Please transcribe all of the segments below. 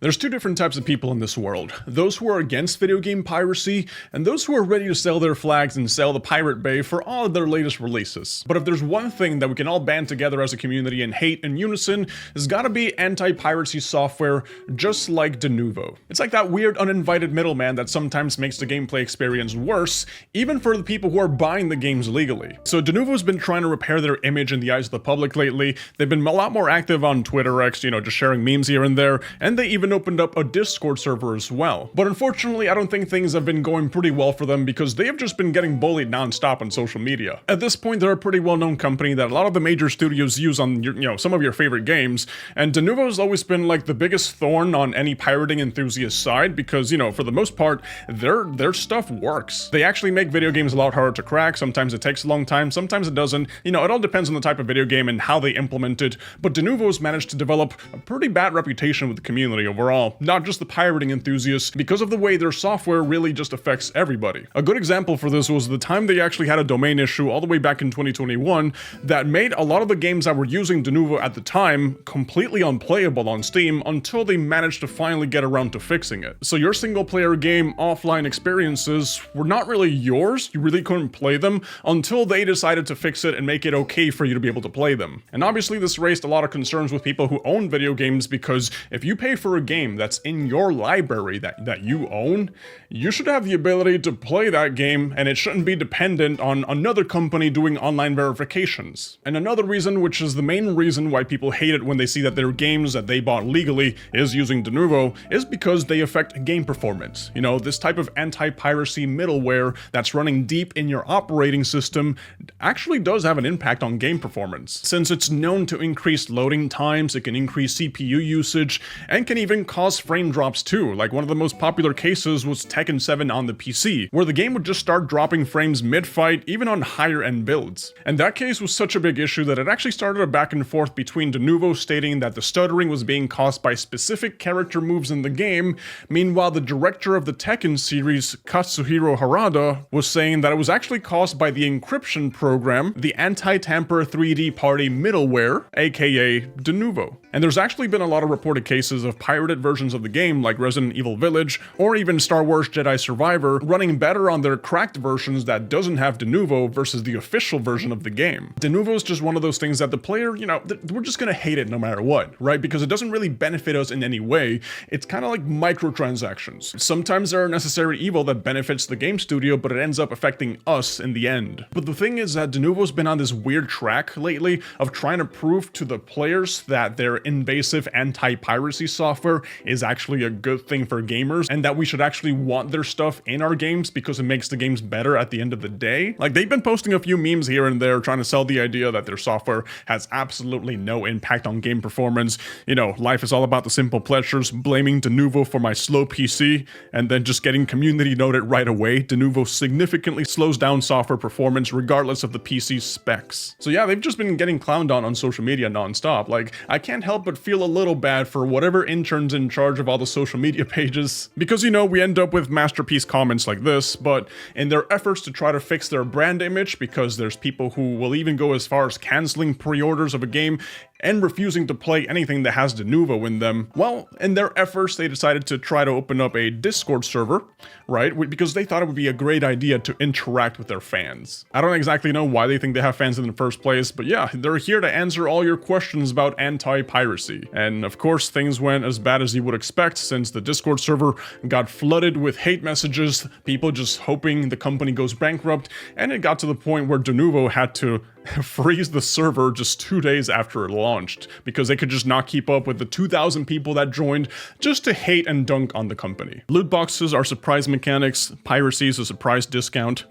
There's two different types of people in this world. Those who are against video game piracy, and those who are ready to sell their flags and sell the Pirate Bay for all of their latest releases. But if there's one thing that we can all band together as a community and hate in unison, it's gotta be anti-piracy software, just like denuvo. It's like that weird uninvited middleman that sometimes makes the gameplay experience worse, even for the people who are buying the games legally. So denuvo's been trying to repair their image in the eyes of the public lately. They've been a lot more active on Twitter X, just sharing memes here and there, and they even opened up a Discord server as well. But unfortunately, I don't think things have been going pretty well for them because they have just been getting bullied non-stop on social media. At this point, they're a pretty well-known company that a lot of the major studios use on some of your favorite games, and denuvo's always been like the biggest thorn on any pirating enthusiast side because, for the most part, their stuff works. They actually make video games a lot harder to crack. Sometimes it takes a long time, sometimes it doesn't. It all depends on the type of video game and how they implement it, but denuvo's managed to develop a pretty bad reputation with the community overall. Not just the pirating enthusiasts, because of the way their software really just affects everybody. A good example for this was the time they actually had a domain issue all the way back in 2021 that made a lot of the games that were using denuvo at the time completely unplayable on Steam until they managed to finally get around to fixing it. So your single player game offline experiences were not really yours, you really couldn't play them until they decided to fix it and make it okay for you to be able to play them. And obviously this raised a lot of concerns with people who own video games because if you pay for a game that's in your library that you own, you should have the ability to play that game and it shouldn't be dependent on another company doing online verifications. And another reason, which is the main reason why people hate it when they see that their games that they bought legally is using denuvo, is because they affect game performance. This type of anti-piracy middleware that's running deep in your operating system actually does have an impact on game performance. Since it's known to increase loading times, it can increase CPU usage, and can even cause frame drops too. Like one of the most popular cases was Tekken 7 on the PC, where the game would just start dropping frames mid-fight, even on higher end builds. And that case was such a big issue that it actually started a back and forth between denuvo stating that the stuttering was being caused by specific character moves in the game, meanwhile the director of the Tekken series, Katsuhiro Harada, was saying that it was actually caused by the encryption program, the Anti-Tamper 3D Party middleware, aka denuvo. And there's actually been a lot of reported cases of pirated versions of the game like Resident Evil Village or even Star Wars Jedi Survivor running better on their cracked versions that doesn't have denuvo versus the official version of the game. Denuvo is just one of those things that the player, we're just gonna hate it no matter what, right? Because it doesn't really benefit us in any way. It's kind of like microtransactions. Sometimes there are necessary evil that benefits the game studio, but it ends up affecting us in the end. But the thing is that denuvo's been on this weird track lately of trying to prove to the players that their invasive anti-piracy software is actually a good thing for gamers and that we should actually want their stuff in our games because it makes the games better at the end of the day. Like they've been posting a few memes here and there trying to sell the idea that their software has absolutely no impact on game performance. Life is all about the simple pleasures, blaming denuvo for my slow PC, and then just getting community noted right away. Denuvo significantly slows down software performance regardless of the PC's specs. So yeah, they've just been getting clowned on social media non-stop. Like, I can't help but feel a little bad for whatever intern's in charge of all the social media pages, because we end up with masterpiece comments like this, but in their efforts to try to fix their brand image, because there's people who will even go as far as canceling pre-orders of a game and refusing to play anything that has denuvo in them, well, in their efforts, they decided to try to open up a Discord server, right? Because they thought it would be a great idea to interact with their fans. I don't exactly know why they think they have fans in the first place, but yeah, they're here to answer all your questions about anti-piracy. And of course, things went as bad as you would expect, since the Discord server got flooded with hate messages, people just hoping the company goes bankrupt, and it got to the point where denuvo had to freeze the server just 2 days after it launched, because they could just not keep up with the 2,000 people that joined just to hate and dunk on the company. Loot boxes are surprise mechanics, piracy is a surprise discount.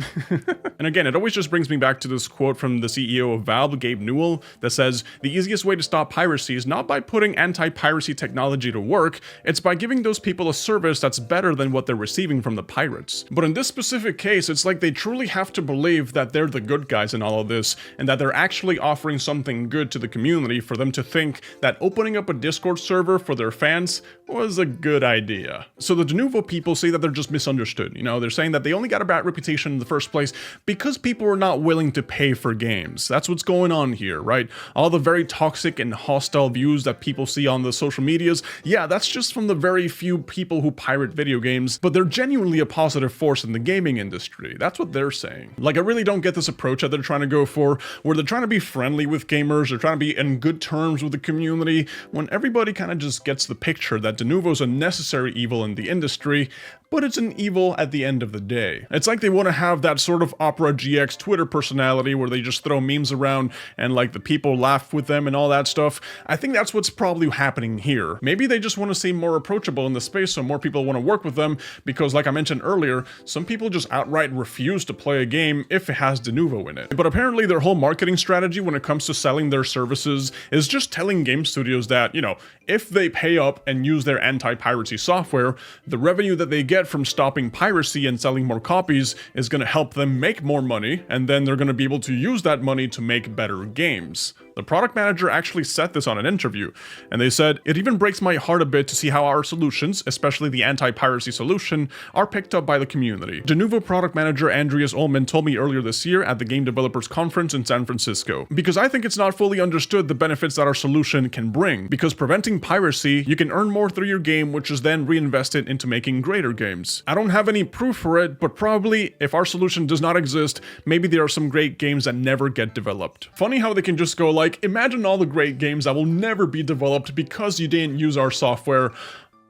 And again, it always just brings me back to this quote from the CEO of Valve, Gabe Newell, that says, "The easiest way to stop piracy is not by putting anti-piracy technology to work, it's by giving those people a service that's better than what they're receiving from the pirates." But in this specific case, it's like they truly have to believe that they're the good guys in all of this, and and that they're actually offering something good to the community for them to think that opening up a Discord server for their fans was a good idea. So the denuvo people say that they're just misunderstood. You know, they're saying that they only got a bad reputation in the first place because people were not willing to pay for games. That's what's going on here, right? All the very toxic and hostile views that people see on the social medias, yeah, that's just from the very few people who pirate video games, but they're genuinely a positive force in the gaming industry. That's what they're saying. Like, I really don't get this approach that they're trying to go for, where they're trying to be friendly with gamers, they're trying to be in good terms with the community, when everybody kind of just gets the picture that denuvo's a necessary evil in the industry, but it's an evil at the end of the day. It's like they want to have that sort of Opera GX Twitter personality where they just throw memes around and like the people laugh with them and all that stuff. I think that's what's probably happening here. Maybe they just want to seem more approachable in the space so more people want to work with them because, like I mentioned earlier, some people just outright refuse to play a game if it has denuvo in it. But apparently their whole marketing strategy when it comes to selling their services is just telling game studios that, you know, if they pay up and use their anti-piracy software, the revenue that they get from stopping piracy and selling more copies is going to help them make more money, and then they're going to be able to use that money to make better games. The product manager actually said this on an interview, and they said, "It even breaks my heart a bit to see how our solutions, especially the anti-piracy solution, are picked up by the community." Denuvo product manager Andreas Ullman told me earlier this year at the Game Developers Conference in San Francisco, "Because I think it's not fully understood the benefits that our solution can bring. Because preventing piracy, you can earn more through your game, which is then reinvested into making greater games. I don't have any proof for it, but probably if our solution does not exist, maybe there are some great games that never get developed." Funny how they can just go like, imagine all the great games that will never be developed because you didn't use our software.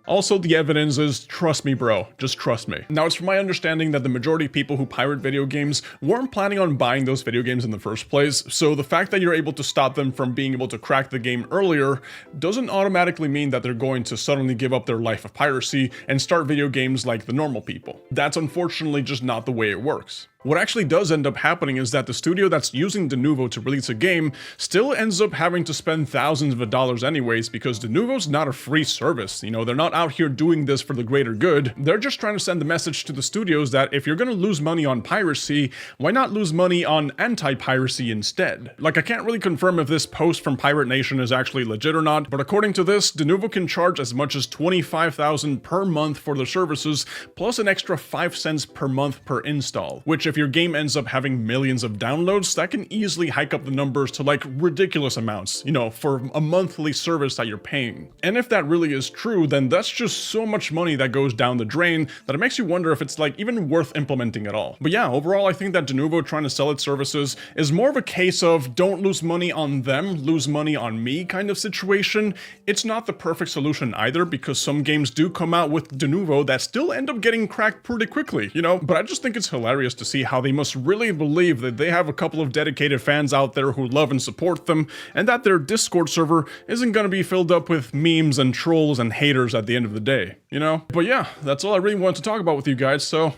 Also, the evidence is, trust me bro, just trust me. Now, it's from my understanding that the majority of people who pirate video games weren't planning on buying those video games in the first place, so the fact that you're able to stop them from being able to crack the game earlier doesn't automatically mean that they're going to suddenly give up their life of piracy and start video games like the normal people. That's unfortunately just not the way it works. What actually does end up happening is that the studio that's using denuvo to release a game still ends up having to spend thousands of dollars anyways, because denuvo's not a free service. You know, they're not out here doing this for the greater good. They're just trying to send the message to the studios that if you're gonna lose money on piracy, why not lose money on anti-piracy instead? Like, I can't really confirm if this post from Pirate Nation is actually legit or not, but according to this, denuvo can charge as much as $25,000 per month for their services, plus an extra 5 cents per month per install, which if your game ends up having millions of downloads, that can easily hike up the numbers to like ridiculous amounts, you know, for a monthly service that you're paying. And if that really is true, then that's just so much money that goes down the drain that it makes you wonder if it's like even worth implementing at all. But yeah, overall, I think that denuvo trying to sell its services is more of a case of don't lose money on them, lose money on me kind of situation. It's not the perfect solution either, because some games do come out with denuvo that still end up getting cracked pretty quickly, you know, but I just think it's hilarious to see how they must really believe that they have a couple of dedicated fans out there who love and support them, and that their Discord server isn't going to be filled up with memes and trolls and haters at the end of the day, you know? But yeah, that's all I really wanted to talk about with you guys, so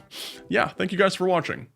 yeah, thank you guys for watching.